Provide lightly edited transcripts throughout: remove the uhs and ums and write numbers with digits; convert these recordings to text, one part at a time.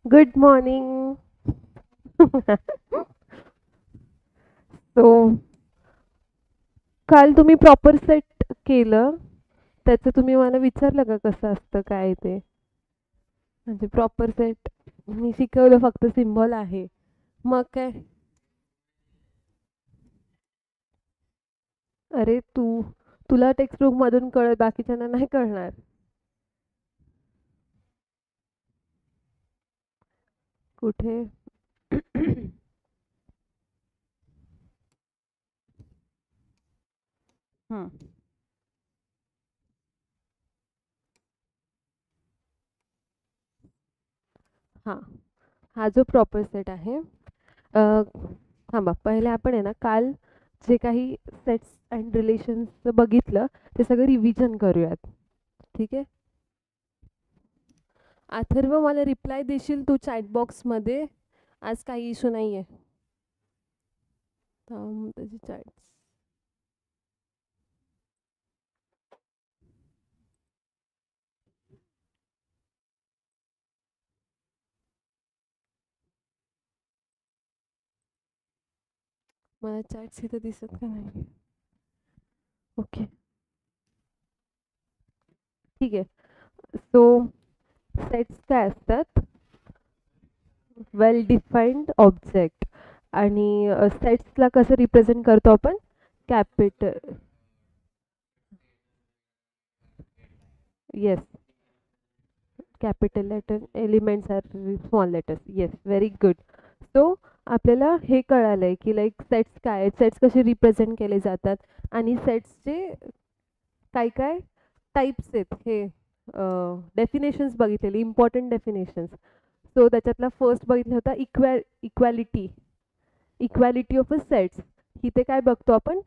Good morning. So काल तुम्ही proper set केलं, त्याचं तुम्ही मला विचारलं का कसं असतं काय ते? म्हणजे प्रॉपर सेट मी शिकवलं फक्त सिम्बॉल आहे. मग काय? अरे तुला टेक्स्ट बुक मधून कळत बाकीच्यांना नाही कळणार. कुठे? हं. हां. हा जो प्रॉपर सेट आहे, थांबा पहिले आपण आहे ना काल जे काही सेट्स अँड रिलेशन्स बघितलं ते सगळं रिव्हिजन करूयात. ठीक आहे? अथर्व मला रिप्लाय देशील तू चॅट बॉक्समध्ये? आज काही इश्यू नाहीये. थांब त्याची चॅट. मला चॅट्स इथं दिसत का नाही? ओके, ठीक आहे. सो सेट्स काय असतात? Well defined object. आणि सेट्सला कसं रिप्रेझेंट करतो आपण? Capital. Yes, capital letter elements are small letters. Yes, very good. So आपल्याला हे कळालंय की लाईक सेट्स काय आहेत, सेट्स कसे रिप्रेझेंट केले जातात आणि सेट्सचे काय काय टाइप्स आहेत हे डेफिनेशन्स बघितलेली, इम्पॉर्टंट डेफिनेशन्स. सो त्याच्यातला फर्स्ट बघितला होता equality. Equality of a sets. इथे काय बघतो आपण?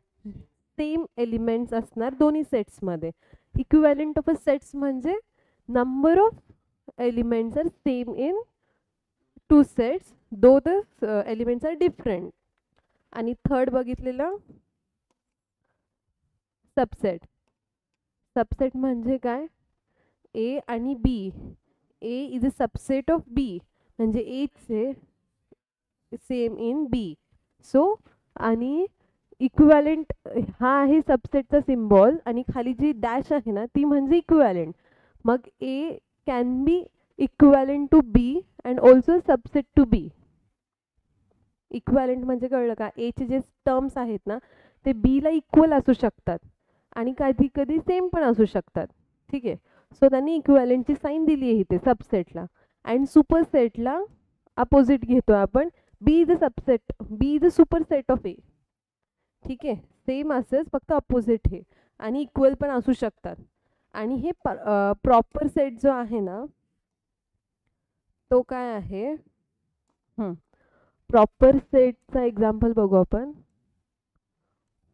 सेम एलिमेंट्स असणार दोन्ही सेट्समध्ये. इक्विव्हॅलंट ऑफ अ सेट्स म्हणजे number of elements are same in two sets though the elements are different. आणि थर्ड बघितलेलं सबसेट. सबसेट म्हणजे काय? ए आणि B. A is a subset of B, म्हणजे एचे सेम इन बी. सो आणि equivalent हा आहे सबसेटचा सिम्बॉल आणि खाली जी डॅश आहे ना ती म्हणजे इक्विव्हॅलेंट. मग A can be equivalent to B and also subset to B. Equivalent म्हणजे कळलं का? एचे जे टर्म्स आहेत ना ते बीला इक्वल असू शकतात आणि कधी कधी सेम पण असू शकतात. ठीक आहे? सो त्यांनी इक्विव्हॅलेंटची साईन दिली आहे इथे सबसेटला. अँड सुपरसेटला अपोजिट घेतो आपण. B is a subset, B is a superset of A. ठीक आहे? सेम असंच फक्त अपोजिट हे आणि इक्वल पण असू शकतात. आणि हे प्रॉपर सेट जो आहे ना तो काय आहे? प्रॉपर सेटचा एक्झाम्पल बघू आपण.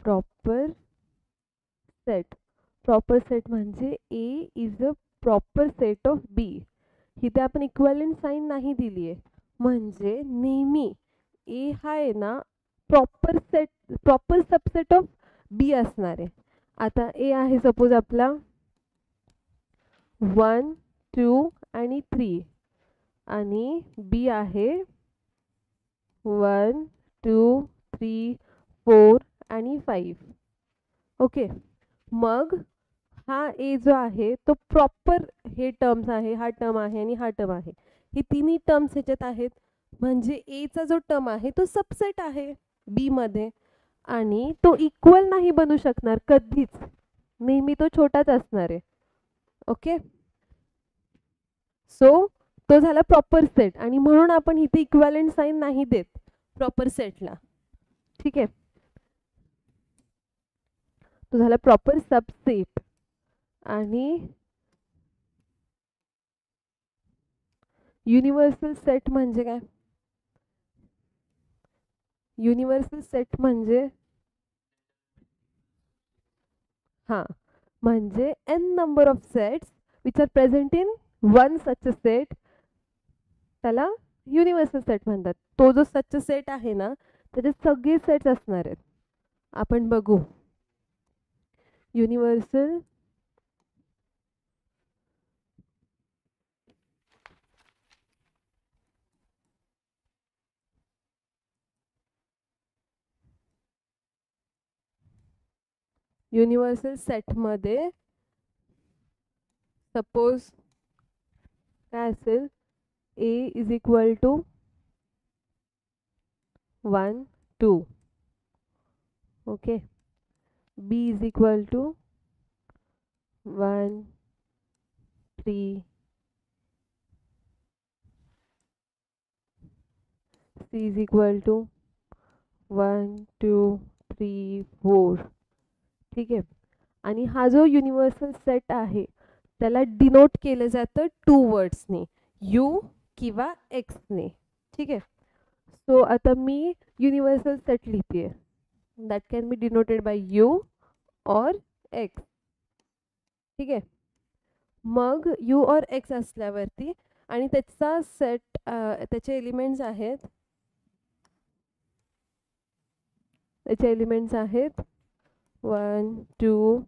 Proper set. प्रॉपर सेट म्हणजे A is a proper set of B. इथे आपण इक्वॅलेंट साईन नाही दिली आहे, म्हणजे नेहमी ए हा आहे ना proper set, proper subset of B असणार आहे. आता ए आहे सपोज आपला 1 2 आणि 3 आणि बी आहे 1 2 3 4 आणि 5. ओके? मग हा ए जो आहे तो प्रॉपर, हे टर्म्स आहे, हा टर्म आहे आणि हा टर्म आहे, हे तिन्ही टर्म्स ह्याच्यात आहेत. म्हणजे ए चा जो टर्म आहे तो सबसेट आहे बी मध्ये आणि तो इक्वल नाही बनू शकणार कधीच. नेहमी तो छोटाच असणार आहे. ओके? सो तो झाला प्रॉपर सेट आणि म्हणून आपण इथे इक्विव्हॅलेंट साईन नाही देत प्रॉपर सेटला. ठीक आहे? तो झाला प्रॉपर सबसेट. आणि युनिव्हर्सल सेट म्हणजे काय? युनिव्हर्सल सेट म्हणजे हां, म्हणजे an number of sets which are present in one such a set, त्याला युनिव्हर्सल सेट म्हणतात. तो जो सच सेट आहे ना त्याच्यात सगळे सेट्स असणार आहेत. आपण बघू. युनिव्हर्सल युनिव्हर्सल सेटमध्ये सपोज काय असेल, A is equal to 1 2, okay, B is equal to 1 3, C is equal to 1 2 3 4, ठीक आहे. आणि हा जो युनिव्हर्सल सेट आहे त्याला डिनोट केलं जातं 2 वर्ड्सने, यू किंवा एक्सने, ठीक आहे. सो आता मी युनिव्हर्सल सेट लिहिते, that can be denoted by you और एक्स, ठीक आहे. मग यू और एक्स असल्यावरती आणि त्याचा सेट, त्याचे एलिमेंट्स आहेत, 1 2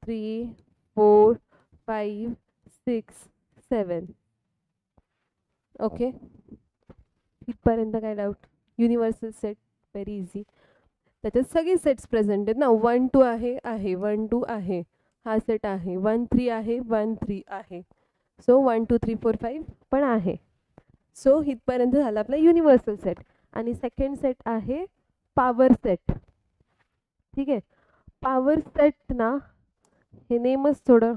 3 4 5 6 7, ओके. इथपर्यंत काय doubt? Universal set very easy. त्याच्यात सगळे सेट्स प्रेझेंट आहेत ना. 1 2 आहे 1 2 आहे, हा सेट आहे. 1 3 आहे 1 3 आहे. सो 1 2 3 4 5 पण आहे. सो इथपर्यंत झाला आपला युनिव्हर्सल सेट. आणि सेकंड सेट आहे पॉवर सेट, ठीक आहे. पॉवर सेट ना, हे नेमच थोडं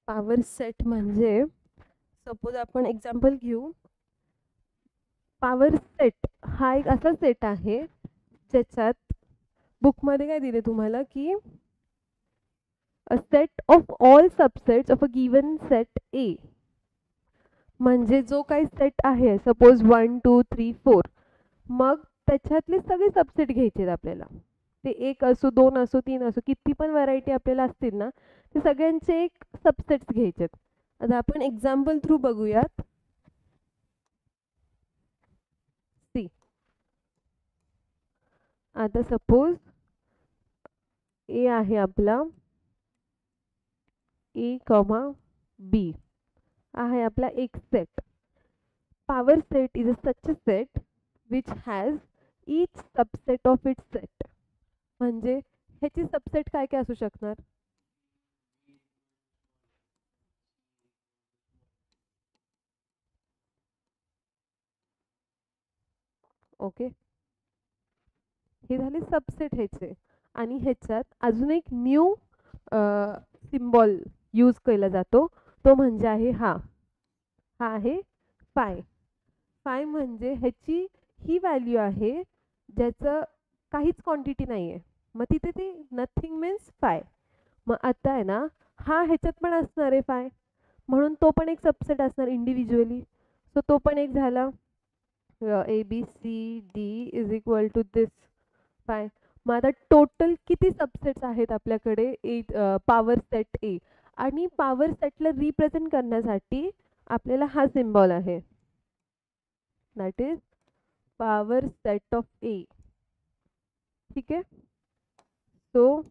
पॉवर सेट म्हणजे सपोज आपण एक्झाम्पल घेऊ. पॉवर सेट हा एक असा सेट आहे ज्याच्यात बुकमध्ये काय दिले तुम्हाला की a set of all subsets of a given set ए. म्हणजे जो काही सेट आहे सपोज 1 2 3 4, मग त्याच्यातले सगळे सबसेट घ्यायचे आपल्याला. ते 1 असो 2 असो 3 असो, किती पण व्हरायटी आपल्याला असतील ना, ते सगळ्यांचे एक सबसेट्स घ्यायचे. आता आपण एक्झाम्पल थ्रू बघूयात. सी, आता सपोज ए आहे आपला, ए कॉमा बी आहे आपला एक set. Power set is a such a set which has each subset of its set. म्हणजे ह्याची सबसेट काय काय असू शकणार? ओके, हे झाले सबसेट ह्याचे. आणि ह्याच्यात अजून एक न्यू सिम्बॉल यूज केला जातो, तो म्हणजे आहे हा आहे फाय. फाय म्हणजे ह्याची ही व्हॅल्यू आहे ज्याचं काहीच क्वांटिटी नाही आहे, मग तिथे ते नथिंग मीन्स फाय. मग आता आहे ना, हा ह्याच्यात पण असणार आहे फाय, म्हणून तो पण एक सबसेट असणार इंडिव्हिज्युअली. सो तो पण एक झाला. A B C D is equal to this phi. मग आता टोटल किती सबसेट्स आहेत आपल्याकडे ए पॉवर सेट ए. आणि पॉवर सेटला रिप्रेझेंट करण्यासाठी आपल्याला हा सिम्बॉल आहे, that is power set of A, ठीक आहे. So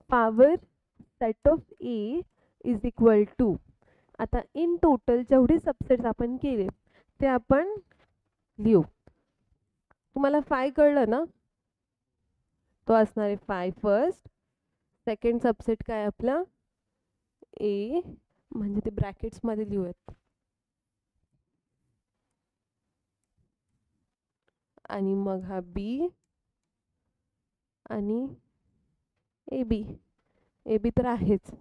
power set of A is equal to, आता इन टोटल जेवढे सबसेट्स आपण केले ते आपण लिहू. तुम्हाला फाय कळलं ना, तो असणार आहे फाय फर्स्ट. सेकंड सबसेट काय आपला ए, म्हणजे ते ब्रॅकेट्स मध्ये लिहूयात. आणि मग हा बी आणि ए बी. ए बी तर आहेच.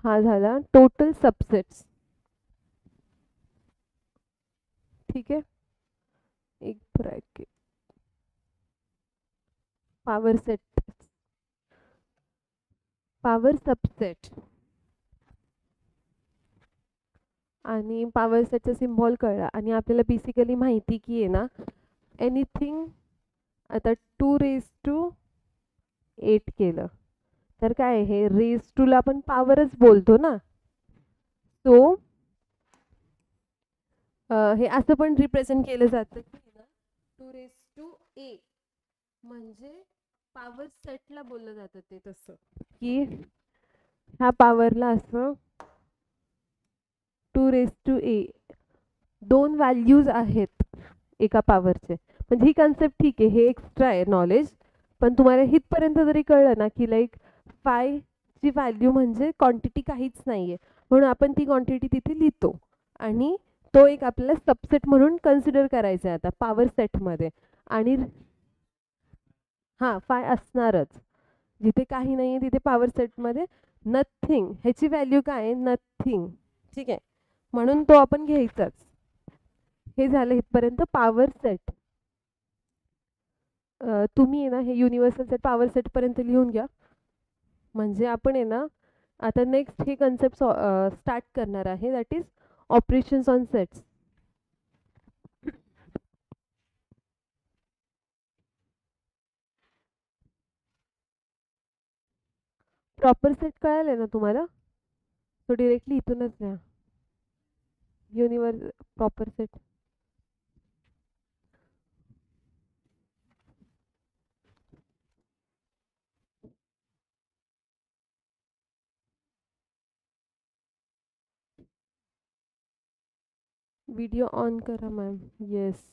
हा झाला टोटल सबसेट्स, ठीक आहे. एक bracket power set, power subset आणि पॉवर सेटचा सिम्बॉल कळला. आणि आपल्याला बेसिकली माहिती की आहे ना, एनिथिंग आता 2 raised to 8 केलं तर काय आहे, रेज टूला आपण पॉवरच बोलतो ना. सो हे असं पण रिप्रेझेंट केलं जातं की ना, 2 raised to a म्हणजे पॉवर सेटला बोललं जातं ते तसं. की ह्या पॉवरला असं 2 raised to a दोन व्हॅल्यूज आहेत एका पॉवरचे. म्हणजे ही कन्सेप्ट ठीक आहे, हे एक्स्ट्रा आहे नॉलेज. पण तुम्हाला हितपर्यंत जरी कळलं ना की लाईक ची व्हॅल्यू म्हणजे क्वांटिटी काहीच नाहीये, म्हणून आपण ती क्वांटिटी तिथे लिहितो आणि तो एक आपल्याला सबसेट म्हणून कन्सिडर करायचा आहे आता पॉवर सेटमध्ये. आणि हां, फाय असणारच. जिथे काही नाहीये तिथे पॉवर सेटमध्ये नथिंग ह्याची व्हॅल्यू काय आहे? नथिंग. ठीक आहे, म्हणून तो आपण घ्यायचाच. हे झालं इथपर्यंत पॉवर सेट. तुम्ही आहे ना हे युनिव्हर्सल सेट पॉवर सेटपर्यंत लिहून घ्या. म्हणजे आपण आहे ना आता नेक्स्ट हे कन्सेप्ट स्टार्ट करणार आहे, that is operations on sets. Proper set कळालं ना तुम्हाला? तो डिरेक्टली इथूनच द्या. Universe proper set. Video on करा मॅम. येस.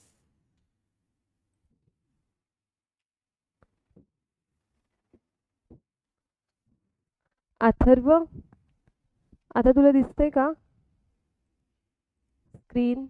अथर्व, आता तुला दिसतंय का स्क्रीन?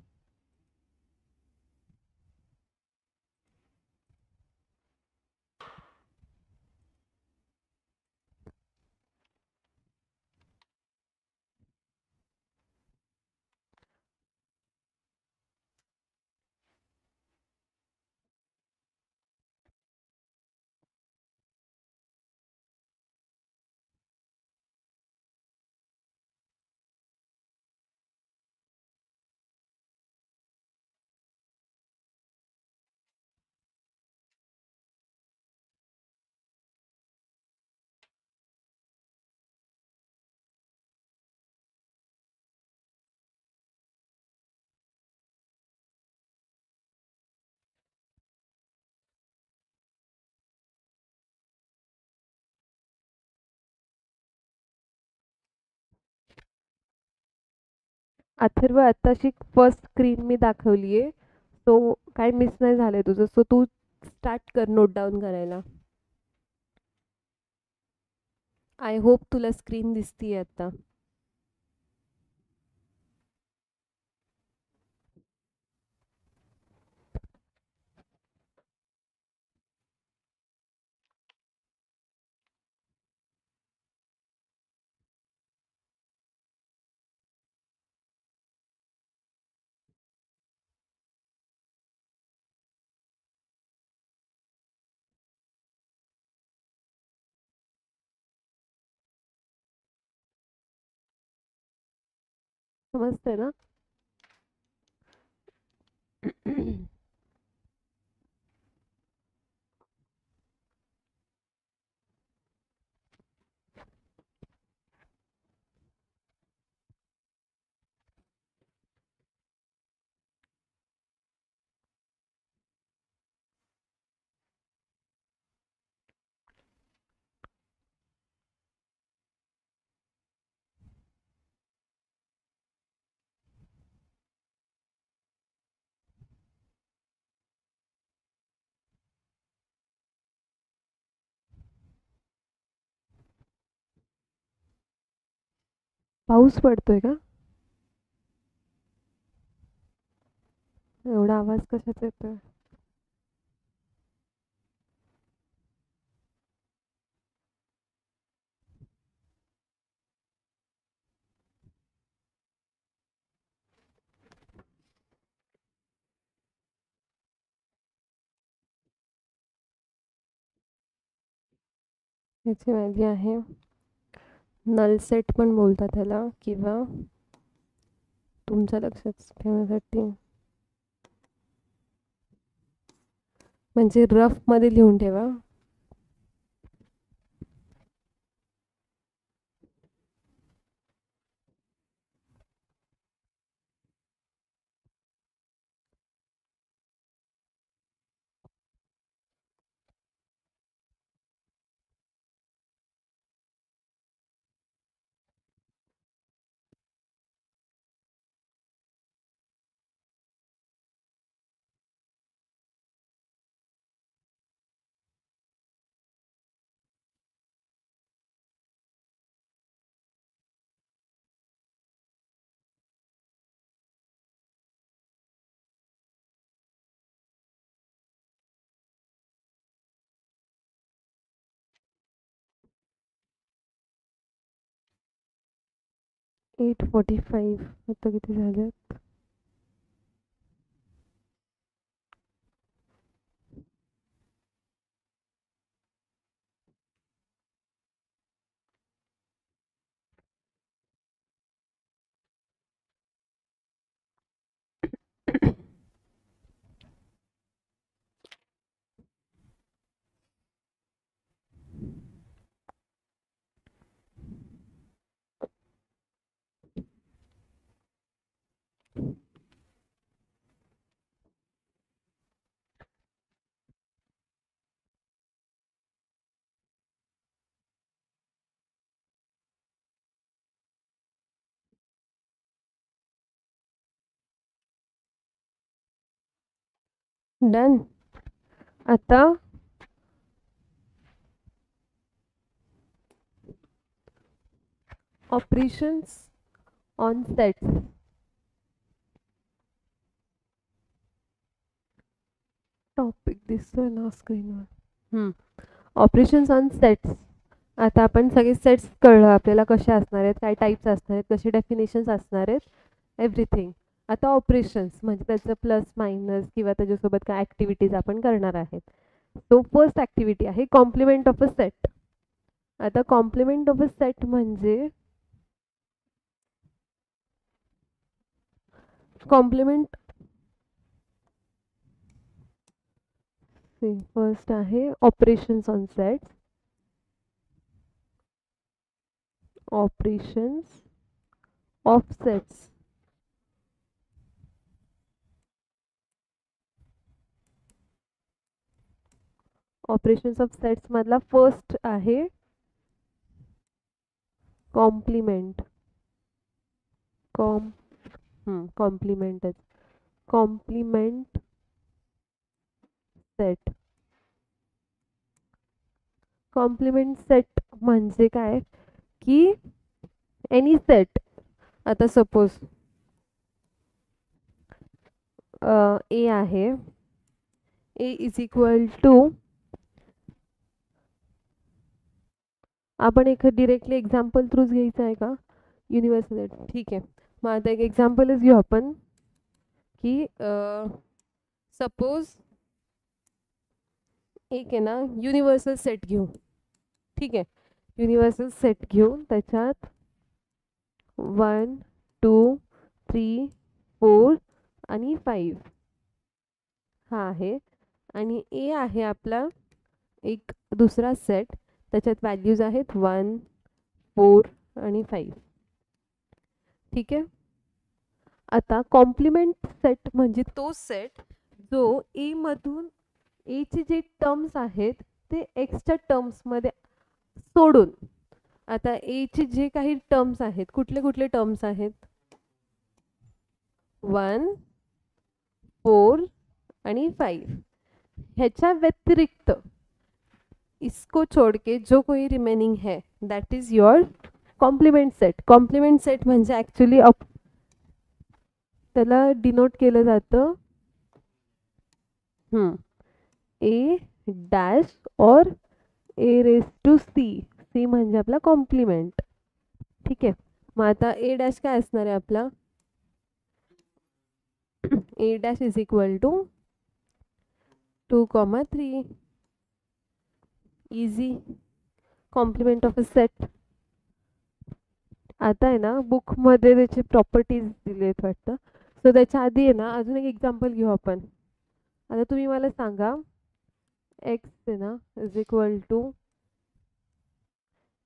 अथर्व, आत्ताशी फर्स्ट स्क्रीन मी दाखवली आहे, सो काय मिस नाही झालंय तुझं. सो तू स्टार्ट कर नोट डाऊन करायला. आय होप तुला स्क्रीन दिसतीये आता. समजतंय ना? पाऊस पडतोय का? एवढा आवाज कशाचा येतोय? ह्याची व्हॅल्यू आहे नल सेट पण बोलतात ह्याला, किंवा तुमच्या लक्षात ठेवण्यासाठी म्हणजे रफ मध्ये लिहून ठेवा. 8:45 आता किती झालेत? डन. आता ऑपरेशन्स ऑन सेट्स. टॉपिक दिसतोय ना स्क्रीनवर? Operations on sets. आता आपण सगळे सेट्स कळलं आपल्याला कसे असणार आहेत, काय टाईप्स असणार आहेत, कसे डेफिनेशन्स असणार आहेत, एव्हरीथिंग. आता ऑपरेशन्स म्हणजे त्याचं प्लस मायनस किंवा त्याच्यासोबत काय ॲक्टिव्हिटीज आपण करणार आहेत. सो फर्स्ट ॲक्टिव्हिटी आहे कॉम्प्लिमेंट ऑफ अ सेट. आता कॉम्प्लिमेंट ऑफ अ सेट म्हणजे कॉम्प्लिमेंट फर्स्ट आहे operations on sets. Operations of sets. Operations of sets मधला फर्स्ट आहे कॉम्प्लिमेंट. कॉम्प्लिमेंटच. Complement set. कॉम्प्लिमेंट सेट म्हणजे काय की एनी सेट. आता सपोज ए आहे, ए इज इक्वल टू, आपण एक डिरेक्टली एक्झाम्पल थ्रूच घ्यायचं आहे का युनिव्हर्सल? ठीक आहे, मग आता एक एक्झाम्पलच घेऊ आपण की सपोज एक आहे ना युनिव्हर्सल सेट घेऊ. ठीक आहे, युनिव्हर्सल सेट घेऊन त्याच्यात 1 2 3 4 आणि 5 हा आहे. आणि ए आहे आपला एक दुसरा सेट, त्याच्यात व्हॅल्यूज आहेत 1 4 आणि 5. ठीक आहे. आता कॉम्प्लिमेंट सेट म्हणजे तो सेट जो ए मधून ए चे जे टर्म्स आहेत ते एक्सच्या टर्म्समध्ये सोडून, आता ए चे जे काही टर्म्स आहेत, कुठले कुठले टर्म्स आहेत? 1 4 आणि 5. ह्याच्या व्यतिरिक्त इसको छोड़ के जो कोई रिमेनिंग है that is your complement set. Complement set म्हणजे ॲक्च्युली त्याला डिनोट केलं जातं ए डॅश और A raise to C. C म्हणजे आपला कॉम्प्लिमेंट. ठीक आहे, मग आता ए डॅश काय असणार आहे आपला? A dash is equal to 2,3. Easy. Complement of a set. आता आहे ना बुकमध्ये त्याचे प्रॉपर्टीज दिले आहेत वाटतं. सो त्याच्या आधी आहे ना अजून एक एक्झाम्पल घेऊ आपण. आता तुम्ही मला सांगा एक्स आहे ना is equal to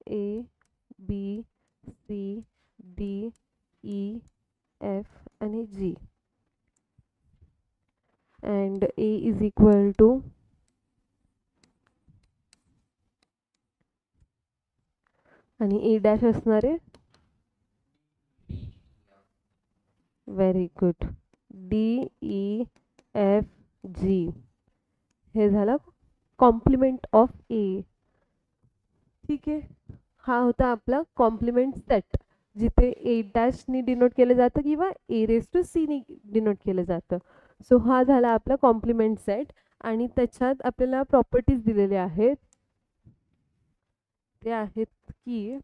A B C D E F आणि G and A is equal to आणि ए डॅश असणार आहे, very good, D E F G. हे झालं कॉम्प्लिमेंट ऑफ ए. ठीक आहे, हा होता आपला कॉम्प्लिमेंट सेट जिथे ए डॅशनी डिनोट केलं जातं किंवा ए रेस टू सीनी डिनोट केलं जातं. सो हा झाला आपला कॉम्प्लिमेंट सेट आणि त्याच्यात आपल्याला प्रॉपर्टीज दिलेल्या आहेत. ते आहेत की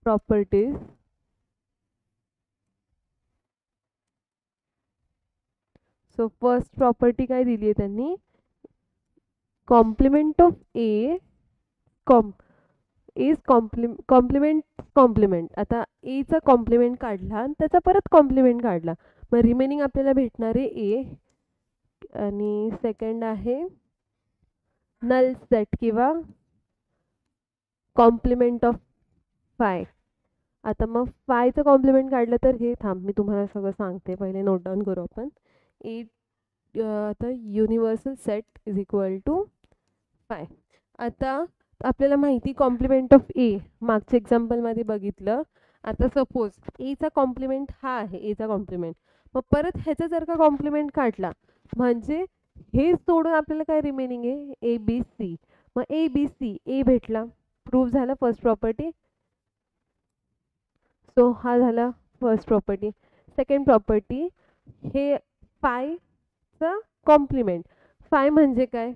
प्रॉपर्टीज सो फर्स्ट प्रॉपर्टी काय दिली आहे त्यांनी, complement of A is complement. आता ए चा कॉम्प्लिमेंट काढला आणि त्याचा परत कॉम्प्लिमेंट काढला, मग रिमेनिंग आपल्याला भेटणार आहे ए. आणि सेकंड आहे नल सेट किंवा कॉम्प्लिमेंट ऑफ फाय. आता मग फायचं कॉम्प्लिमेंट काढलं तर हे, थांब मी तुम्हाला सगळं सांगते, पहिले नोट डाऊन करू आपण. ए आता universal set is equal to phi. आता आपल्याला माहिती कॉम्प्लिमेंट ऑफ ए मागच्या एक्झाम्पलमध्ये बघितलं. आता सपोज एचा कॉम्प्लिमेंट हा आहे, एचा कॉम्प्लिमेंट, मग परत ह्याचा जर का कॉम्प्लिमेंट काढला म्हणजे हे सोडून आपल्याला काय रिमेनिंग आहे, ए बी सी. मग ए बी सी, ए भेटला, प्रूव्ह झाला फर्स्ट प्रॉपर्टी. सो हा झाला फर्स्ट प्रॉपर्टी. सेकंड प्रॉपर्टी, हे फायचा कॉम्प्लिमेंट. फाय म्हणजे काय,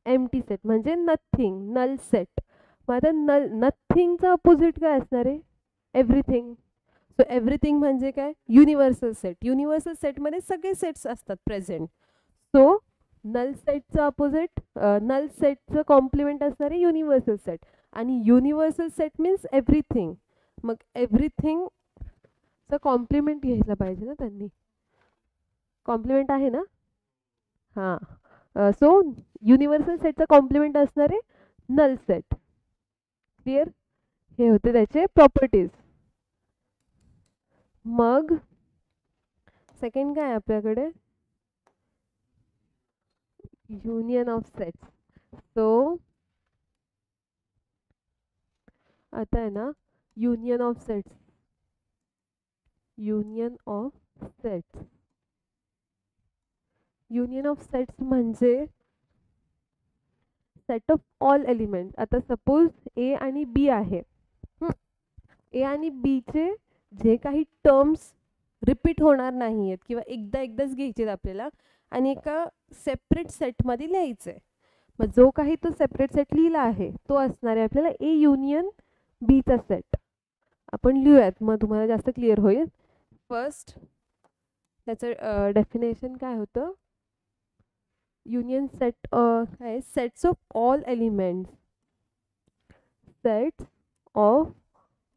एम्प्टी सेट म्हणजे नथिंग, नल सेट. मग आता नथिंगचा अपोजिट काय असणार आहे, एव्हरीथिंग. सो एव्हरीथिंग म्हणजे काय, युनिव्हर्सल सेट. युनिव्हर्सल सेटमध्ये सगळे सेट्स असतात प्रेझेंट. सो नल सेटचं अपोजिट, नल सेटचं कॉम्प्लिमेंट असणार आहे युनिव्हर्सल सेट. आणि युनिव्हर्सल सेट मीन्स एव्हरीथिंग. मग एव्हरीथिंगचा कॉम्प्लिमेंट घ्यायला पाहिजे ना त्यांनी, कॉम्प्लिमेंट आहे ना. हां, सो युनिव्हर्सल सेटचा कॉम्प्लिमेंट असणार आहे नल सेट. क्लिअर, हे होते त्याचे प्रॉपर्टीज. मग सेकंड काय आपल्याकडे, युनियन ऑफ सेट्स. सो आता आहे ना, union of sets, union of sets, union of sets म्हणजे सेट ऑफ ऑल एलिमेंट. आता सपोज ए आणि बी आहे, ए आणि बी चे जे काही टर्म्स रिपीट होणार नाही आहेत किंवा एकदाच घ्यायचे आहेत आपल्याला आणि एका सेपरेट सेटमध्ये लिहायचं आहे. मग जो काही तो सेपरेट सेट लिहिला आहे तो असणार आहे आपल्याला ए युनियन बीचा सेट. आपण लिहूयात, मग तुम्हाला जास्त क्लिअर होईल. फर्स्ट त्याचं डेफिनेशन काय होतं, युनियन सेट काय, sets of all elements, sets of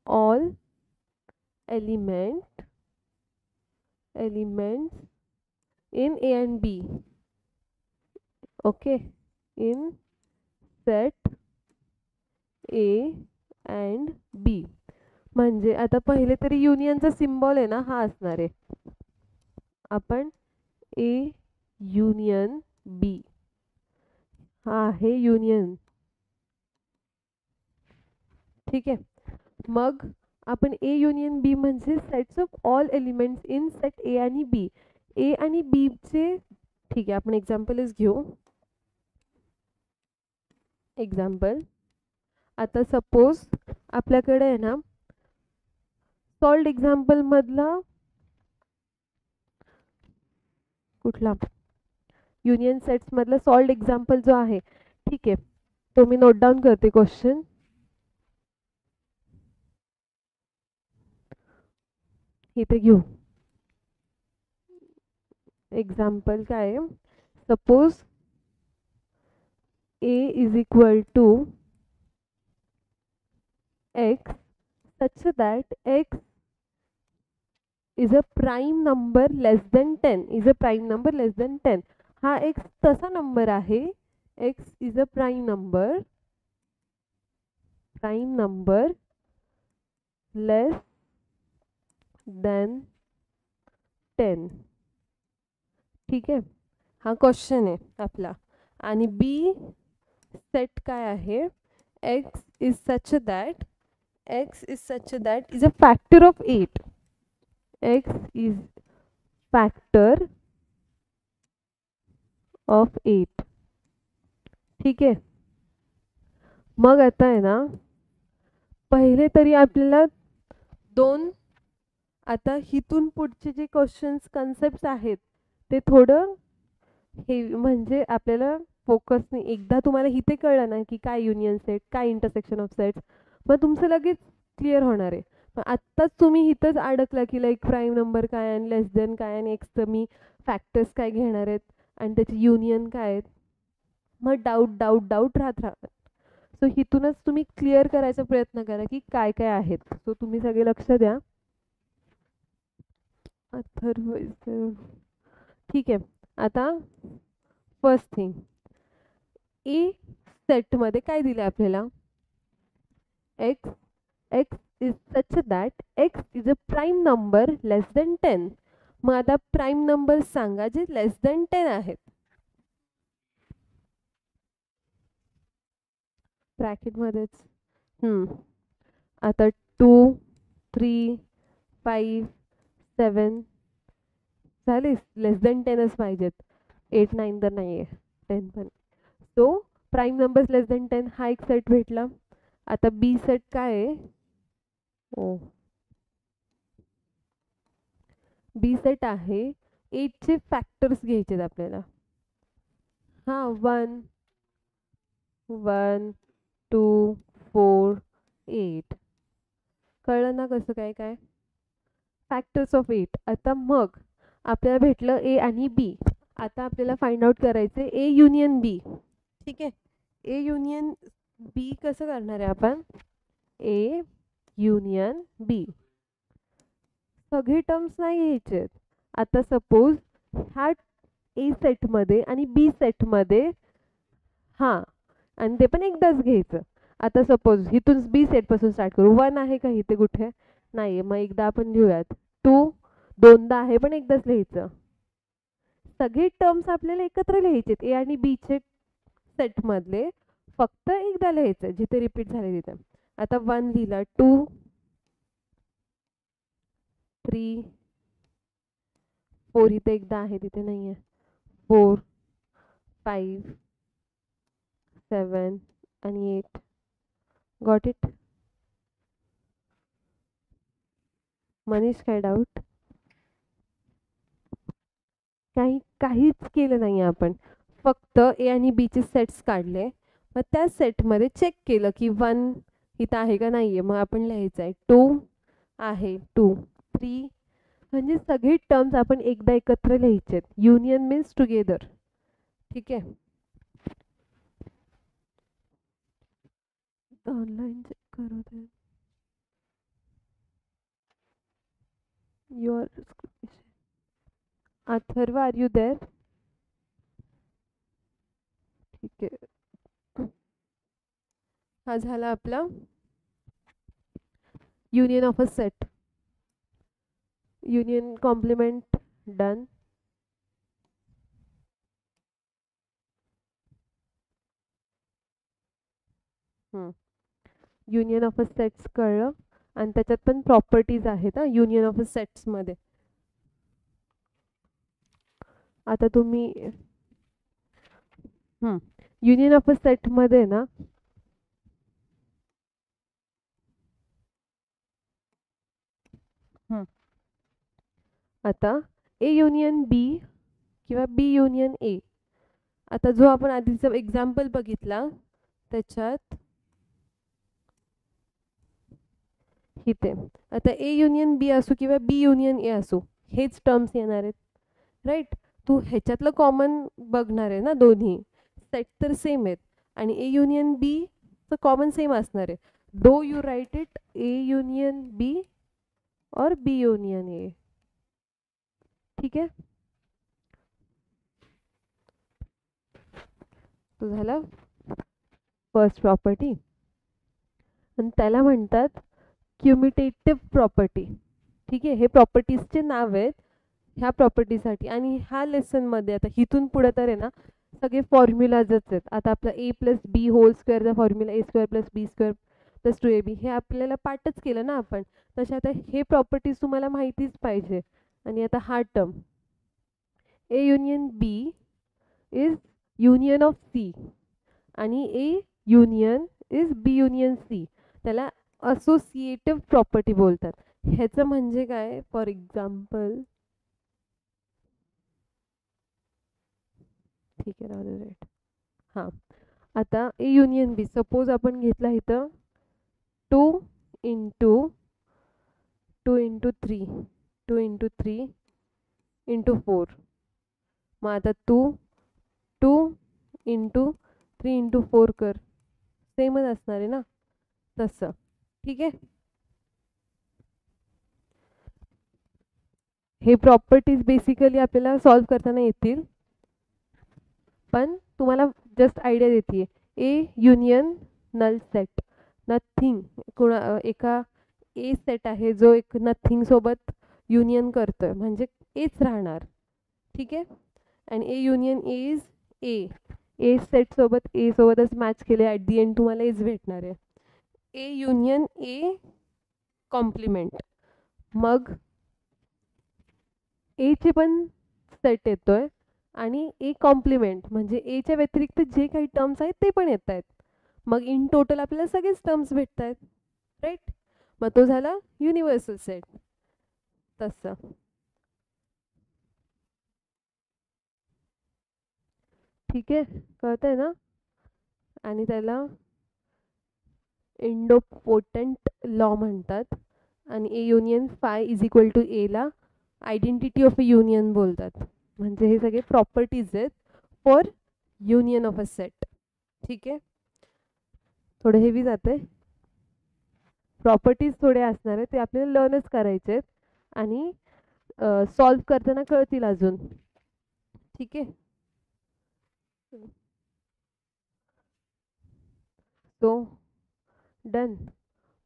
all elements in A and B. Okay, in set A and B. म्हणजे आता पहिले तरी युनियनचा सिम्बॉल आहे ना, हा असणार आहे. आपण A युनियन B, हा आहे युनियन. ठीक आहे. मग आपण ए युनियन बी म्हणजे sets of all elements in set ए आणि बी. ए आणि बी चे, ठीक आहे, आपण एक्झाम्पलच घेऊ. एक्झाम्पल, आता सपोज आपल्याकडे आहे ना, सॉल्ड एक्झाम्पल मधला कुठला, युनियन सेट्स मधला सॉल्ड एक्झाम्पल जो आहे, ठीक आहे, तो मी नोट डाऊन करते क्वेश्चन. इथे घेऊ एक्झाम्पल काय आहे, suppose a is equal to x such that x is a prime number less than 10, is a prime number less than 10. हा x तसा नंबर आहे, x is a prime number less than 10. ठीक आहे, हा question आहे आपला. आणि बी set काय आहे, x is such that is a factor of 8. x is factor of 8. ठीक आहे. मग आता आहे ना, पहिले तरी आपल्याला दोन, आता हिथून पुढचे जे क्वेश्चन्स कन्सेप्ट्स आहेत ते थोडं हे, म्हणजे आपल्याला फोकस नाही. एकदा तुम्हाला इथे कळलं ना की काय युनियन सेट, काय इंटरसेक्शन ऑफ सेट्स, मग तुमचं लगेच क्लिअर होणार आहे. पण आत्ताच तुम्ही इथंच अडकला की लाईक प्राईम नंबर काय आणि लेस देन काय आणि एक्सचं मी फॅक्टर्स काय घेणार आहेत आणि त्याची युनियन काय आहेत. मग डाऊट राहतात. सो इथूनच तुम्ही क्लिअर करायचा प्रयत्न करा की काय काय आहेत. सो तुम्ही सगळे लक्ष द्या. अथर्व ठीक आहे. आता फर्स्ट थिंग, ए सेटमध्ये काय दिलं आपल्याला, x x is such that x is a prime number less than 10. मग आता प्राईम नंबर सांगा जे लेस दॅन 10 आहेत. ब्रॅकेटमध्येच आता 2 3 5 7 झाले, लेस दॅन 10च पाहिजेत. 8 9 तर नाही आहे, 10 पण. सो प्राईम नंबर्स लेस दॅन 10 हा एक सेट भेटला. आता बी सेट काय आहे, बी सेट आहे 8चे फॅक्टर्स घ्यायचे आपल्याला. हां 1 1 2 4 8 कळलं ना कसं काय काय फॅक्टर्स ऑफ 8. आता मग आपल्याला भेटलं ए आणि बी. आता आपल्याला फाइंड आउट करायचे ए युनियन बी. ठीक आहे, ए युनियन बी कसं करणार आहे आपण, ए युनियन बी सगळे टर्म्स नाही घ्यायचे. आता सपोज ह्या ए सेटमध्ये आणि बी सेटमध्ये हां आणि ते पण एकदाच घ्यायचं. आता सपोज इथून बी सेटपासून स्टार्ट करू. 1 आहे का इथे कुठे, नाही आहे, मग एकदा आपण लिहूयात. 2 दोनदा आहे पण एकदाच लिहायचं. सगळे टर्म्स आपल्याला एकत्र लिहायचे ए आणि बीचे सेटमधले, फक्त एकदा लिहायचं जिथे रिपीट झाले तिथे. आता 1 लिहिला, 2 3 4 इथे एकदा आहे तिथे नाही आहे, 4 5 7 आणि 8. Got it. मनीष काय डाऊट, काहीच केलं नाही आपण, फक्त ए आणि बीचे सेट्स काढले. मग त्या सेटमध्ये चेक केलं की 1 इथं आहे का नाही आहे, मग आपण लिहायचं आहे 2 आहे 2 3 म्हणजे सगळे टर्म्स आपण एकदा एकत्र लिहायचे. Union means together. ठीक आहे, ऑनलाईन चेक करू दे. Your Atharva are you there. ठीक आहे, हा झाला आपला union of a set. Union complement done. Union of a sets कळलं आणि त्याच्यात पण प्रॉपर्टीज आहेत युनियन ऑफ अ सेट्समध्ये. आता तुम्ही युनियन ऑफ अ सेटमध्ये ना आता ए युनियन बी किंवा बी युनियन ए. आता जो आपण आधीचा एक्झाम्पल बघितला त्याच्यात इथे आता ए युनियन बी असो किंवा बी युनियन ए असो हेच टर्म्स येणार आहेत, राईट. तू ह्याच्यातलं कॉमन बघणार आहे ना, दोन्ही सेट तर सेम आहेत आणि ए युनियन बी चं कॉमन सेम असणार आहे. Though you write it A union B or B union ए. ठीक आहे, तो झाला फर्स्ट प्रॉपर्टी आणि त्याला म्हणतात क्युमिटेटिव्ह प्रॉपर्टी. ठीक आहे, हे प्रॉपर्टीजचे नाव आहेत ह्या प्रॉपर्टीसाठी. आणि ह्या लेसनमध्ये आता इथून पुढे तर आहे ना सगळे फॉर्म्युलाजच आहेत. आता आपला ए प्लस बी होल स्क्वेअरचा फॉर्म्युला ए स्क्वेअर प्लस बी स्क्वेअर प्लस 2ab हे आपल्याला पाठच केलं ना आपण. तसे आता हे प्रॉपर्टीज तुम्हाला माहितीच पाहिजे. आणि आता हा term A union B is union of C आणि A union is B union C, त्याला असोसिएटिव्ह प्रॉपर्टी बोलतात. ह्याचं म्हणजे काय, फॉर एक्झाम्पल ठीक आहे राहू दे राईट. हां आता ए युनियन बी सपोज आपण घेतला इथं 2 × 2 इंटू 3 2 इंटू 3 इंटू 4. मग आता तू 2 इंटू 3 इंटू 4 कर, सेमच असणार आहे ना तसं. ठीक आहे. हे प्रॉपर्टीज बेसिकली आपल्याला सॉल्व करताना येतील, पण तुम्हाला जस्ट आयडिया देते. A union null set, nothing एका ए सेट आहे जो एक नथिंग सोबत युनियन करतोय म्हणजे एच राहणार. ठीक आहे. आणि A union A is a set सोबत ए सोबतच मॅच केले, ॲट दी एंड तुम्हाला एच भेटणार आहे. ए युनियन ए कॉम्प्लिमेंट, मग एचे पण सेट येतोय आणि ए कॉम्प्लिमेंट म्हणजे एच्या व्यतिरिक्त जे काही टर्म्स आहेत ते पण येत आहेत. मग इन टोटल आपल्याला सगळेच टर्म्स भेटत आहेत, राईट. मग तो झाला युनिव्हर्सल सेट. तसं ठीक आहे, कळतंय ना. आणि त्याला इंडोपोटंट लॉ म्हणतात. आणि A union phi is equal to एला आयडेंटिटी ऑफ अ युनियन बोलतात. म्हणजे हे सगळे प्रॉपर्टीज आहेत for union of a set. ठीक आहे. थोडं हेवी जाते, प्रॉपर्टीज थोडे असणार आहेत, ते आपल्याला लर्नच करायचे आहेत आणि सॉल्व करताना कळतील अजून. ठीक आहे. So done.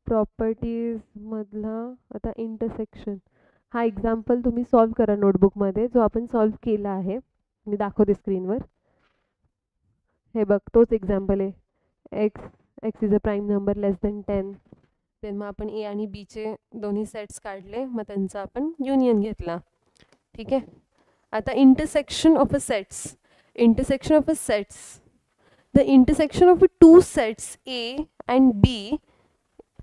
प्रॉपर्टीज मधला आता इंटरसेक्शन हा एक्झाम्पल तुम्ही सॉल्व करा नोटबुकमध्ये, जो आपण सॉल्व केला आहे. मी दाखवते स्क्रीनवर. हे बघ तोच एक्झाम्पल आहे. X is a prime number less than 10. मग आपण ए आणि बीचे दोन्ही सेट्स काढले, मग त्यांचा आपण युनियन घेतला. ठीक आहे. आता intersection of a sets. Intersection of a sets, the intersection of two sets A and B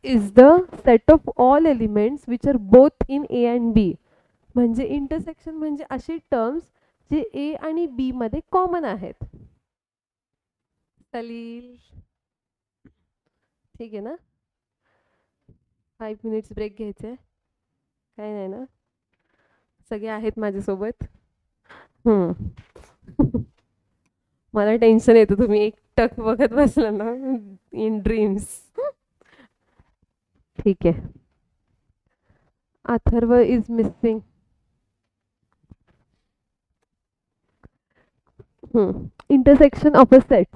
is the set of all elements which are both in A and B. म्हणजे intersection म्हणजे असे terms जे ए आणि बी मध्ये common आहेत. सलील ठीक आहे ना. 5 मिनिट्स ब्रेक घ्यायचे आहे, काही नाही ना. सगळे आहेत माझ्यासोबत. मला टेन्शन येतं तुम्ही एक टक बघत बसला ना इन ड्रीम्स. ठीक आहे. Atharva is missing. Intersection of a set.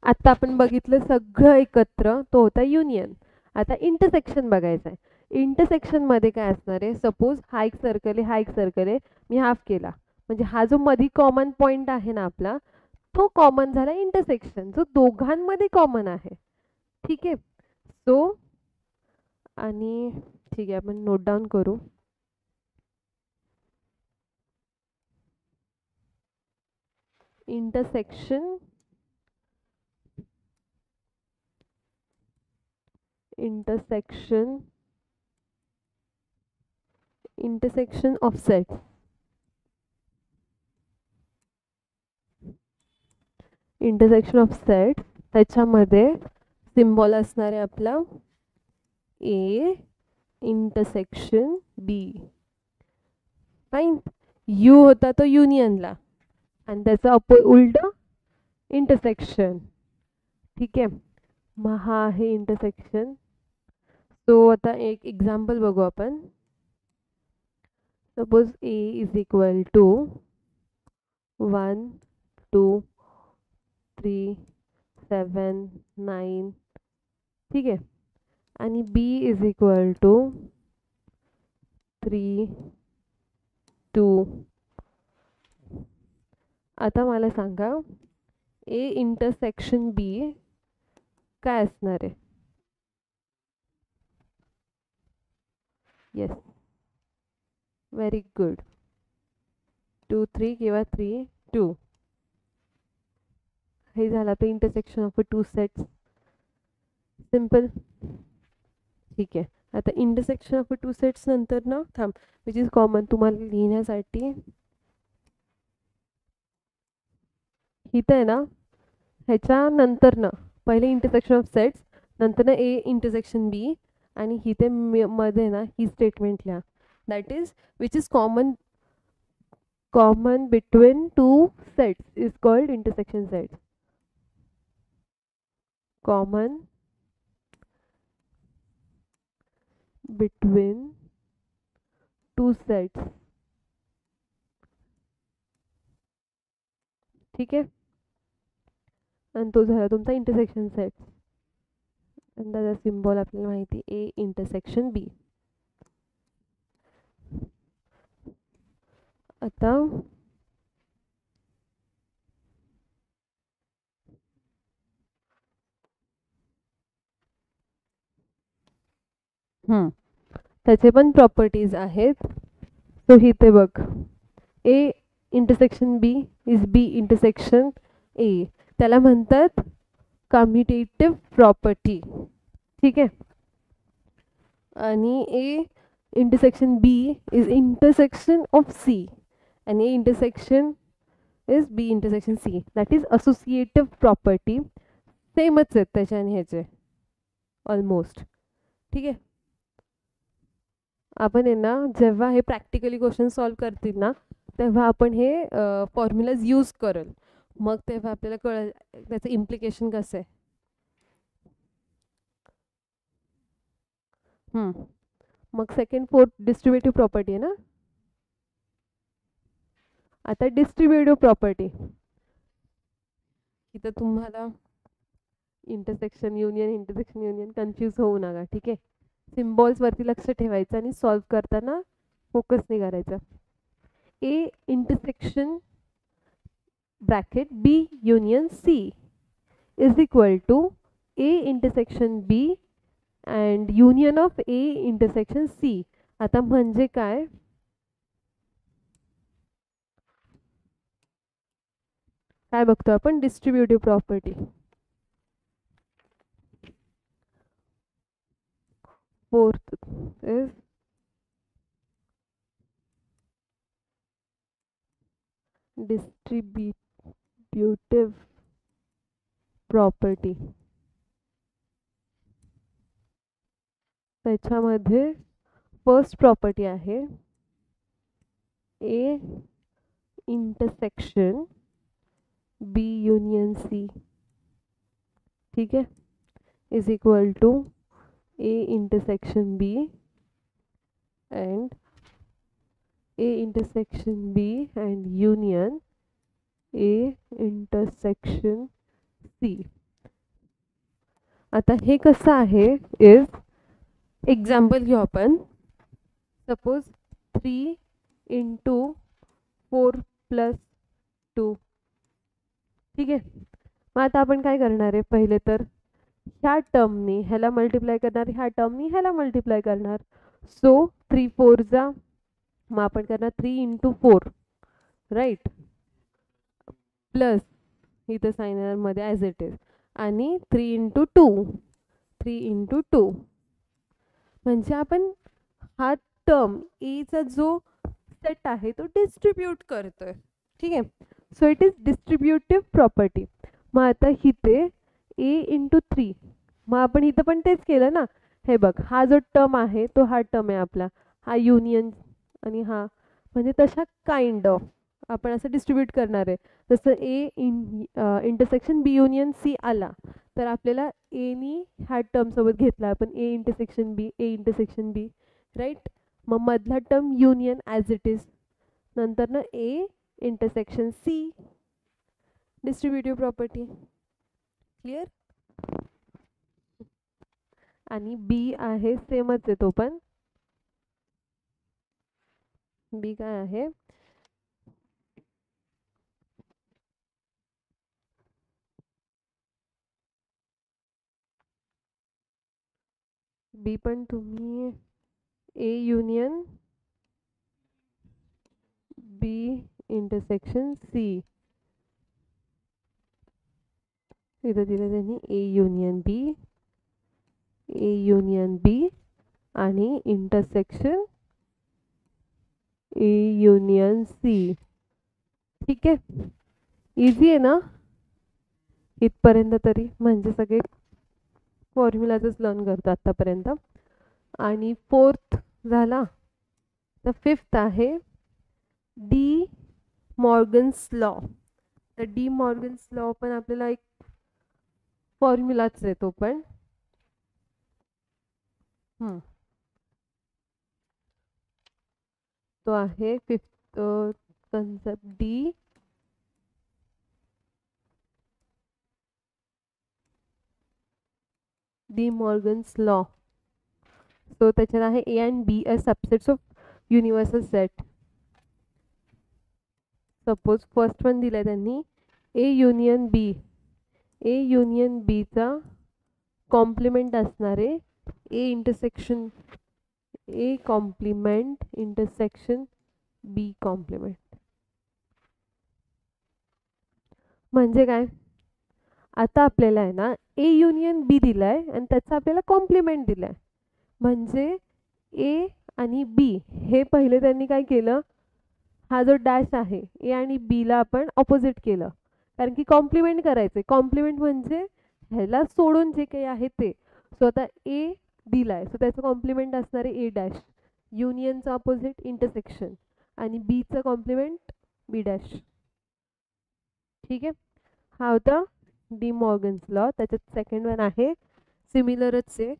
आता आपण बघितलं सगळं एकत्र, तो होता युनियन. आता इंटरसेक्शन बघायचं आहे. इंटरसेक्शन मध्ये काय असणार आहे, सपोज हा एक सर्कल आहे, हा एक सर्कल आहे, मी हाफ केला म्हणजे हा जो मधी कॉमन पॉइंट आहे ना आपला, तो कॉमन झाला इंटरसेक्शन, जो दोघांमध्ये कॉमन आहे. ठीक आहे. सो आणि ठीक आहे, आपण नोट डाऊन करू. Intersection of sets. Intersection of set, त्याच्यामध्ये सिम्बॉल असणार आहे आपला A intersection B. Fine. U होता तो युनियनला आणि त्याचा उलट इंटरसेक्शन. ठीक आहे. मग हा आहे इंटरसेक्शन. सो आता एक एक्झाम्पल बघू आपण. Suppose A is equal to 1 2 3 7 9. ठीक आहे. आणि बी इज इक्वल टू 3 2. आता मला सांगा ए इंटरसेक्शन बी काय असणार आहे. Yes, very good. 2 3 किंवा 3 2. हे झालं तर intersection of two sets. Simple. ठीक आहे. आता इंटरसेक्शन ऑफ टू सेट्स नंतर ना थांब, विच इज कॉमन तुम्हाला लिहिण्यासाठी इथं आहे ना. ह्याच्या नंतर ना पहिले इंटरसेक्शन ऑफ सेट्स, नंतर ना ए इंटरसेक्शन बी, आणि इथे मध्ये ना ही स्टेटमेंट लिहा, that is which is common between two sets is called intersection set. Common between two sets. ठीक आहे, आणि तो झाला तुमचा इंटरसेक्शन सेट. आणि त्याचा सिम्बॉल आपल्याला माहिती ए इंटरसेक्शन बी. आता त्याचे पण प्रॉपर्टीज आहेत. सो इथे बघ, A intersection B is B intersection A, त्याला म्हणतात कम्युटेटिव्ह प्रॉपर्टी. ठीक आहे, आणि A intersection B is intersection of C, आणि A intersection is B intersection C, that is associative property. सेमच आहेत त्याच्या आणि ह्याचे ऑलमोस्ट. ठीक आहे, आपण आहे ना जेव्हा हे प्रॅक्टिकली क्वेश्चन सॉल्व करतील ना तेव्हा आपण हे फॉर्म्युलाज यूज करल, मग तेव्हा आपल्याला कळेल त्याचं इम्प्लिकेशन कसं आहे. मग सेकंड फोर्थ डिस्ट्रीब्युटिव्ह प्रॉपर्टी आहे ना. आता डिस्ट्रीब्युटिव्ह प्रॉपर्टी, इथं तुम्हाला इंटरसेक्शन युनियन कन्फ्यूज होऊ नका. ठीक आहे, सिम्बॉल्स वरती लक्ष ठेवायचं आणि सॉल्व करताना फोकस नाही करायचा. A intersection bracket B union C is equal to A intersection B and union of A intersection C. आता म्हणजे काय, काय बघतो आपण, distributive property. Fourth is distributive property. त्याच्यामध्ये फर्स्ट प्रॉपर्टी आहे A intersection B union C. ठीक आहे, is equal to A intersection B and A intersection B and union A intersection C. आता हे कसं आहे इज, एक्झाम्पल घेऊ आपण. Suppose 3 into 4 plus 2. ठीक आहे, मग आता आपण काय करणार आहे, पहिले तर ह्या टर्मनी ह्याला मल्टिप्लाय करणार, ह्या टर्मनी ह्याला मल्टिप्लाय करणार. सो 3 4 जा, मग आपण करणार 3 इंटू 4 राईट, प्लस इथं साइन मध्ये ॲज इट इज, आणि 3 इंटू 2 3 इंटू 2. म्हणजे आपण हा टर्म एचा जो सेट आहे तो डिस्ट्रीब्यूट करतोय. ठीक आहे, so it is distributive property. मग आता इथे ए इंटू 3, मग आपण इथं पण तेच केलं ना. हे बघ, हा जो टर्म आहे तो हा टर्म आहे आपला, हा युनियन आणि हा, म्हणजे तशा काइंड ऑफ आपण असं डिस्ट्रीब्यूट करणार आहे. जसं A intersection B union C आला तर आपल्याला एनी ह्या टर्मसोबत घेतला आपण, ए इंटरसेक्शन बी राईट. मग मधला term union as it is, नंतर ना A intersection C, distributive property. Clear. आणि बी आहे सेमच आहे तो पण. बी काय आहे, बी पण तुम्ही A union B intersection C, इथं दिलं त्यांनी ए युनियन बी आणि इंटरसेक्शन ए युनियन सी. ठीक आहे, इझी आहे ना इथपर्यंत तरी, म्हणजे सगळे फॉर्म्युलाजच लर्न करतो आतापर्यंत. आणि फोर्थ झाला. तर फिफ्थ आहे डी मॉर्गन्स लॉ. तर डी मॉर्गन्स लॉ पण आपल्याला एक फॉर्म्युलाच आहे तो पण. तो आहे fifth concept De Morgan's law. So त्याच्यात आहे A and B are subsets of universal set. Suppose first one दिलाय त्यांनी A union B. A union बीचा कॉम्प्लिमेंट असणारे A intersection A complement intersection B complement. म्हणजे काय, आता आपल्याला आहे ना ए युनियन बी दिलाय आणि त्याचा आपल्याला कॉम्प्लिमेंट दिलाय. म्हणजे ए आणि बी हे पहिले त्यांनी काय केलं, हा जो डॅश आहे ए आणि बी ला आपण ऑपोजिट केलं, कारण की कॉम्प्लिमेंट करायचंय. कॉम्प्लिमेंट म्हणजे ह्याला सोडून जे काही आहे ते. सो आता ए दिलाय, सो त्याचं कॉम्प्लिमेंट असणार आहे ए डॅश. युनियनचं ऑपोजिट इंटरसेक्शन आणि बीचं कॉम्प्लिमेंट बी डॅश. ठीक आहे, हा होता डी मॉर्गन्स लॉ. त्याच्यात सेकंड वन आहे सिमिलरच आहे.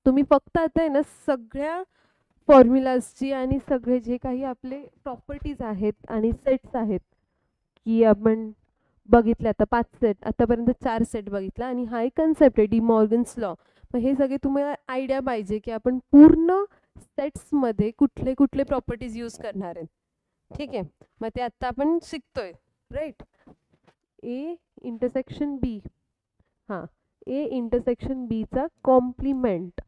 तुम्ही फक्त आता आहे ना सगळ्या फॉर्म्युलाजची आणि सगळे जे काही आपले प्रॉपर्टीज आहेत आणि सेट्स आहेत, की आपण बघितले आता 5 सेट, आतापर्यंत 4 सेट बघितला आणि हा एक कन्सेप्ट आहे डी मॉर्गन्स लॉ. मग हे सगळे तुम्हाला आयडिया पाहिजे की आपण पूर्ण सेट्समध्ये कुठले कुठले प्रॉपर्टीज यूज करणार आहेत. ठीक आहे, मग ते आत्ता आपण शिकतोय. Right, A intersection B. हां, ए इंटरसेक्शन बीचा complement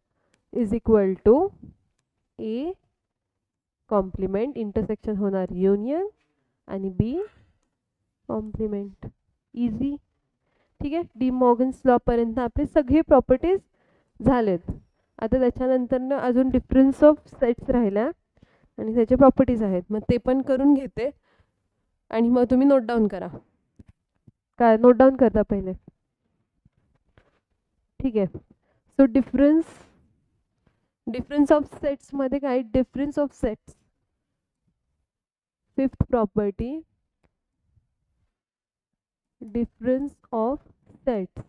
is equal to A complement intersection होणार युनियन आणि बी कॉम्प्लिमेंट. इझी. ठीक आहे, डी मॉर्गन्स लॉ पर्यंत आपले सगळे प्रॉपर्टीज झालेत. आता त्याच्यानंतर अजून डिफरन्स ऑफ सेट्स राहिल्या आणि त्याचे प्रॉपर्टीज आहेत, मग ते पण करून घेते आणि मग तुम्ही नोट डाऊन करा. काय नोट डाऊन करता पहिले? ठीक आहे. सो डिफरन्स ऑफ सेट्स मध्ये काय, difference of sets fifth property, difference of sets.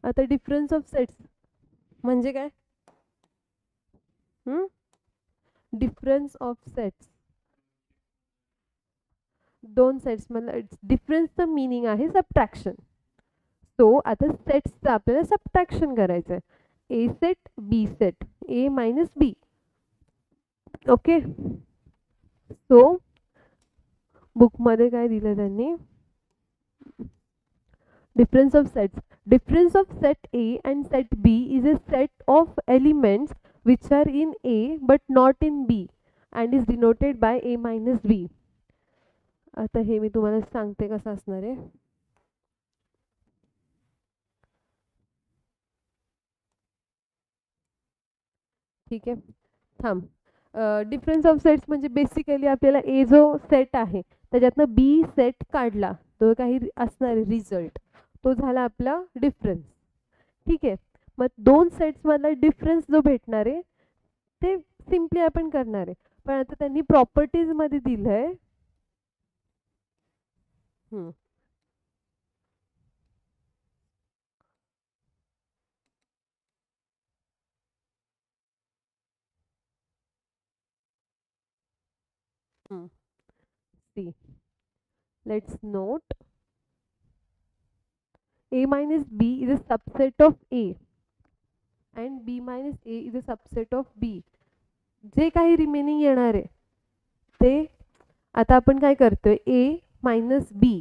आता डिफरन्स ऑफ सेट्स म्हणजे काय, डिफरन्स ऑफ सेट्स, दोन सेट्स मधला डिफरन्सचं मीनिंग आहे सबट्रॅक्शन. सो आता सेट्सचं आपल्याला सबट्रॅक्शन करायचं आहे. ए सेट बी सेट, ए मायनस बी. ओके, सो बुकमध्ये काय दिलं त्यांनी, difference of sets. Difference of set A and set B is a set of elements which are in A but not in B and is denoted by A minus B. आता हे मी तुम्हाला सांगते कसं असणार आहे. ठीक आहे, थांब. डिफरन्स ऑफ सेट्स म्हणजे बेसिकली आपल्याला ए जो सेट आहे त्याच्यातनं बी सेट काढला, तो काही असणार रिझल्ट, तो झाला आपला डिफरन्स. ठीक आहे, मग दोन सेट्समधला डिफरन्स जो भेटणार आहे ते सिम्पली आपण करणार आहे. पण आता त्यांनी प्रॉपर्टीजमध्ये दिलं आहे. C, let's note A minus B is a subset of A and B minus A is a subset of B. जे काही रिमेनिंग येणार आहे ते आता आपण काय करतोय, A मायनस B.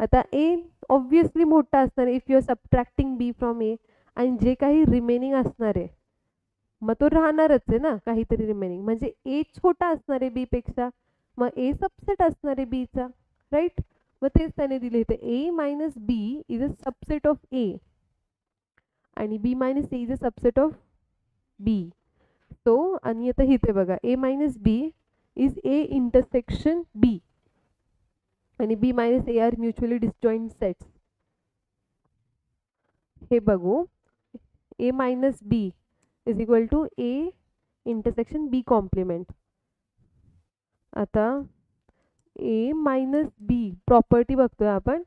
आता A ऑब्विसली मोठा असणार आहे if you are subtracting B from A, आणि जे काही रिमेनिंग असणार आहे मग तो राहणारच आहे ना काहीतरी रिमेनिंग, म्हणजे A छोटा असणार आहे B पेक्षा, मग A सबसेट असणार आहे B चा. राईट, मग तेच त्याने दिले इथे A minus B is a subset of A आणि B minus A is a subset of B. So आणि आता इथे बघा A minus B is A intersection B आणि B minus A are mutually disjoint sets. हे बघू, A minus B is equal to A intersection B complement. आता A minus B property बघतोय आपण.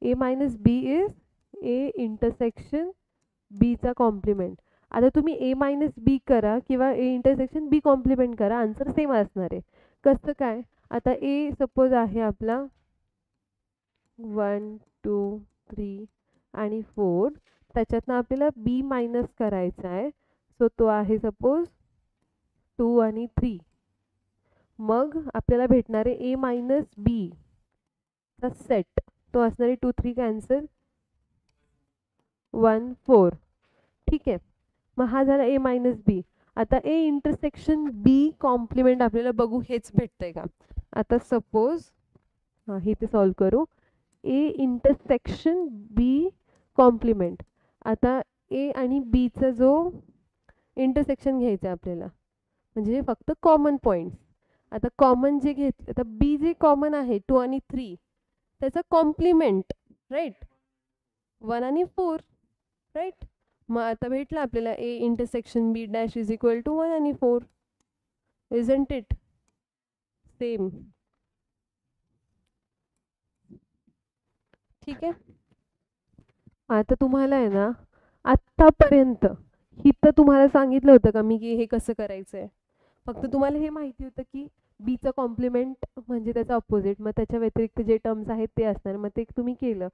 A minus B is A intersection बीचा complement. आता तुम्ही ए minus बी करा किंवा ए इंटरसेक्शन बी कॉम्प्लिमेंट करा, आन्सर सेम असणार आहे. कसं काय? आता ए सपोज आहे आपला 1 2 3 आणि 4. त्याच्यातनं आपल्याला बी मायनस करायचा आहे. सो तो आहे सपोज 2 आणि 3. मग आपल्याला भेटणार आहे ए मायनस बी चा सेट. तो असणार आहे 2 3 कॅन्सल 1 4. ठीक आहे. मग हा झाला ए मायनस बी. आता ए इंटरसेक्शन बी कॉम्प्लिमेंट आपल्याला बघू हेच भेटतंय का. आता सपोज हां इथे सॉल्व करू. A intersection B complement. आता ए आणि बीचा जो इंटरसेक्शन घ्यायचं आहे आपल्याला, म्हणजे फक्त कॉमन पॉईंट्स. आता कॉमन जे घेतलं, आता बी जे कॉमन आहे 2 आणि 3 त्याचा कॉम्प्लिमेंट, राईट, 1 आणि 4, राईट. मग आता भेटलं आपल्याला A intersection B dash is equal to 1 आणि 4. Isn't it same? ठीक आहे. आता तुम्हाला आहे ना आत्तापर्यंत इथं तुम्हाला सांगितलं होतं का मी की हे कसं करायचं आहे. फक्त तुम्हाला हे माहिती होतं की बीचं कॉम्प्लिमेंट म्हणजे त्याचा अपोजिट, मग त्याच्या व्यतिरिक्त जे टर्म्स आहेत ते असणार, मग ते तुम्ही केलं.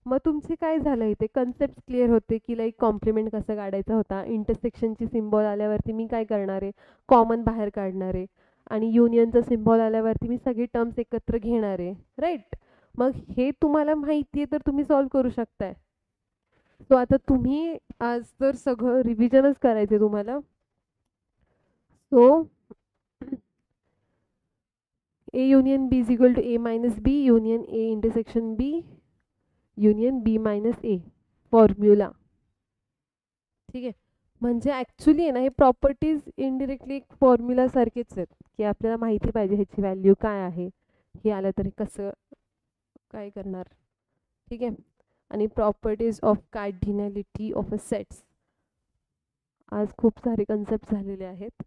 मग तुमचे काय झालं इथे कन्सेप्ट क्लिअर होते की लाईक कॉम्प्लिमेंट कसं काढायचा होता. इंटरसेक्शनची सिम्बॉल आल्यावरती मी काय करणार आहे, कॉमन बाहेर काढणार आहे. आणि युनियनचा सिम्बॉल आल्यावरती मी सगळे टर्म्स एकत्र घेणार आहे, राईट. मग हे तुम्हाला माहिती आहे तर तुम्ही सॉल्व करू शकताय. सो आता तुम्ही आज तर सगळं रिव्हिजनच करायचे तुम्हाला. So A union B is equal to A minus B union A intersection B union B minus A formula. ठीक आहे. म्हणजे ॲक्च्युली आहे ना हे प्रॉपर्टीज इनडिरेक्टली एक फॉर्म्युला सारखेच आहेत की आपल्याला माहिती पाहिजे ह्याची व्हॅल्यू काय आहे, हे आलं तरी कसं काय करणार. ठीक आहे. आणि properties of cardinality of a sets. आज खूप सारे कन्सेप्ट झालेले आहेत.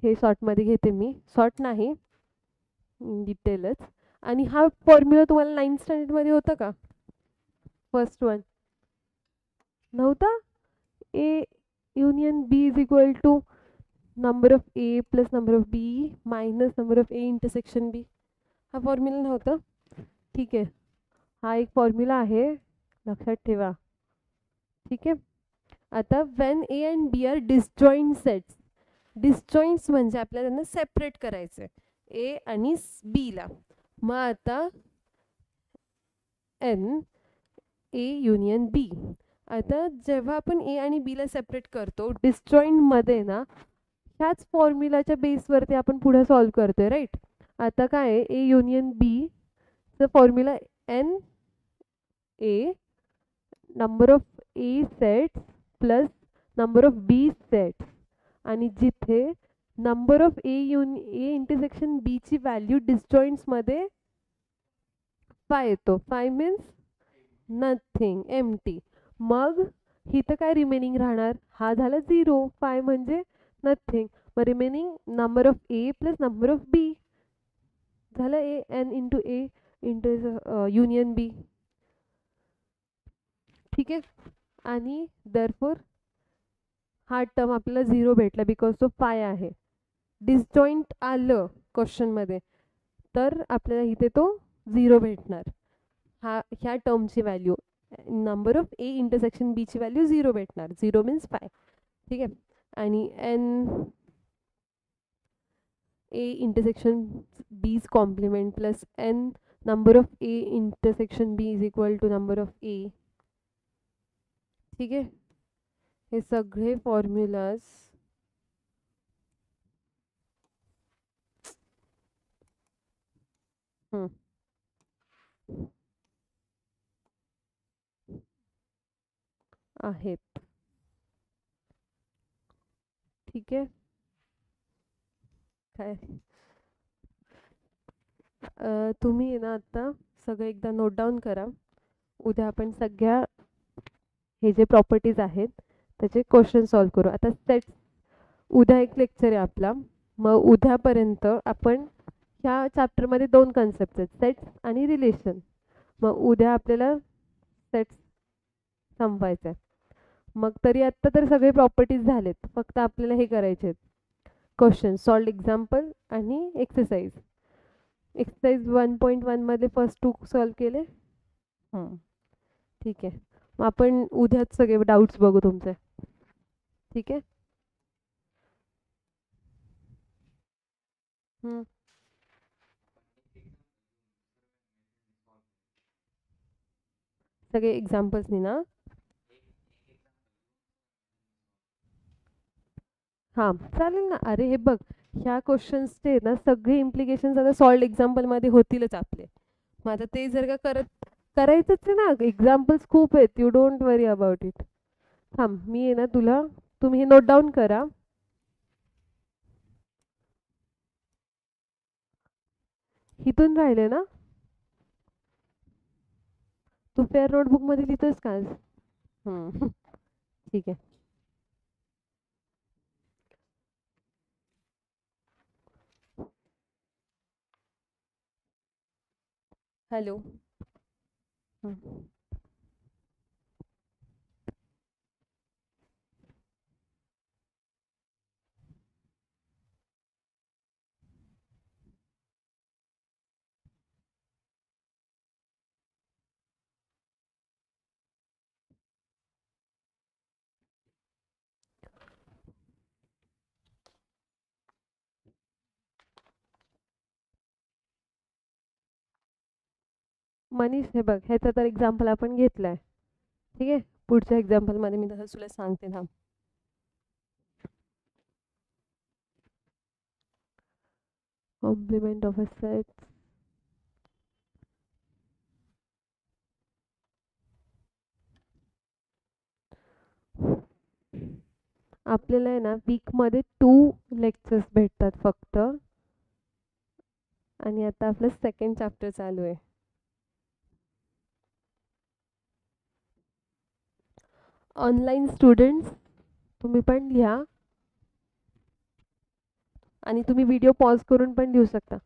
हे शॉर्टमध्ये घेते मी, शॉर्ट नाही डिटेलच. आणि हा फॉर्म्युला तुम्हाला 9th स्टँडर्डमध्ये होता का? फर्स्ट वन नव्हता. A union B is equal to number of A plus number of B minus number of A intersection B. हा फॉर्म्युला नव्हता. ठीक आहे. हा एक फॉर्म्युला आहे, लक्षात ठेवा. ठीक आहे. आता when A and B are disjoint sets. Disjoints म्हणजे आपल्याला त्यांना सेपरेट करायचं आहे ए आणि बीला. मग आता एन ए युनियन बी. आता जेव्हा आपण ए आणि बीला सेपरेट करतो डिसजॉईंटमध्ये ना, ह्याच फॉर्म्युलाच्या बेसवरती आपण पुढे सॉल्व करतोय, राईट. आता काय आहे, ए युनियन बी चा formula N A number of A sets plus number of B sets. आणि जिथे number of A intersection B ची व्हॅल्यू डिसजॉईंट्समध्ये 5 येतो. 5 मीन्स नथिंग, एम्प्टी. मग इथं काय रिमेनिंग राहणार, हा झाला 0, 5 म्हणजे नथिंग. मग remaining number of A plus number of B झालं A N into A into union B. ठीक आहे. आणि देअरफॉर हा टर्म आपल्याला 0 भेटला बिकॉज तो 5 आहे. डिसजॉईंट आलं क्वेश्चनमध्ये तर आपल्याला इथे तो 0 भेटणार. ह्या टर्मची value number of A intersection B ची व्हॅल्यू 0 भेटणार. 0 मीन्स 5. ठीक आहे. आणि N A intersection B's complement plus N number of A intersection B is equal to number of A. ठीक आहे. हे सगळे फॉर्म्युलाज आहेत. ठीक आहे. काय तुम्ही ना आता सगळं एकदा नोट डाऊन करा. उद्या आपण सगळ्या हे जे प्रॉपर्टीज आहेत त्याचे क्वेश्चन सॉल्व करू. आता सेट्स उद्या एक लेक्चर आहे आपला, मग उद्यापर्यंत आपण ह्या चॅप्टरमध्ये 2 कन्सेप्ट आहेत, सेट्स आणि रिलेशन. मग उद्या आपल्याला सेट्स संपवायचं आहे. मग तरी आत्ता तर सगळे प्रॉपर्टीज झालेत, फक्त आपल्याला हे करायचे आहेत, क्वेश्चन सॉल्व्ड एक्झाम्पल आणि एक्सरसाइज. एक्सरसाइज 1.1 मध्ये फर्स्ट 2 सॉल्व केले. ठीक आहे, मग आपण उद्याच सगळे डाऊट्स बघू तुमचे. ठीक आहे. सगळे एक्झाम्पल्सनी ना. हां चालेल ना. अरे हे बघ, ह्या क्वेश्चन्सचे ना सगळे इम्प्लिकेशन्स आता सॉल्व्ड एक्झाम्पलमध्ये होतीलच आपले. मग आता ते जर का करायचंच आहे ना, एक्झाम्पल्स खूप आहेत, you don't worry about it. थांब, मी आहे ना तुला, तुम्ही हे नोट डाऊन करा. इथून राहिले ना, तू फेअर नोटबुकमध्ये लिहितोस का आज? ठीक आहे. हॅलो. मनीष हे बघ, ह्याचा तर एक्झाम्पल आपण घेतलाय. ठीक आहे, पुढच्या एक्झाम्पलमध्ये मी तसं तुला सांगते. थांब. Complement of a set. आपल्याला आहे ना वीकमध्ये 2 लेक्चर्स भेटतात फक्त, आणि आता आपलं सेकंड चॅप्टर चालू आहे. ऑनलाईन स्टुडंट्स तुम्ही पण लिहा, आणि तुम्ही व्हिडिओ पॉज करून पण लिहू शकता.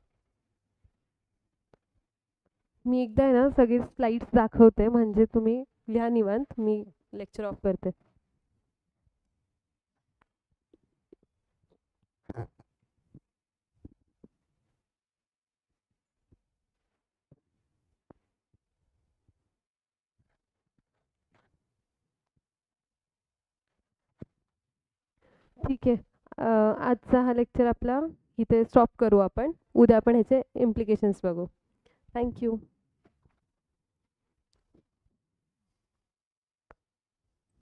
मी एकदा आहे ना सगळे स्लाइड्स दाखवते, म्हणजे तुम्ही लिहा निवांत. मी लेक्चर ऑफ करते. ठीक आहे. आजचा हा लेक्चर आपला इथे स्टॉप करू आपण. उद्या आपण ह्याचे इम्प्लिकेशन्स बघू. थँक्यू.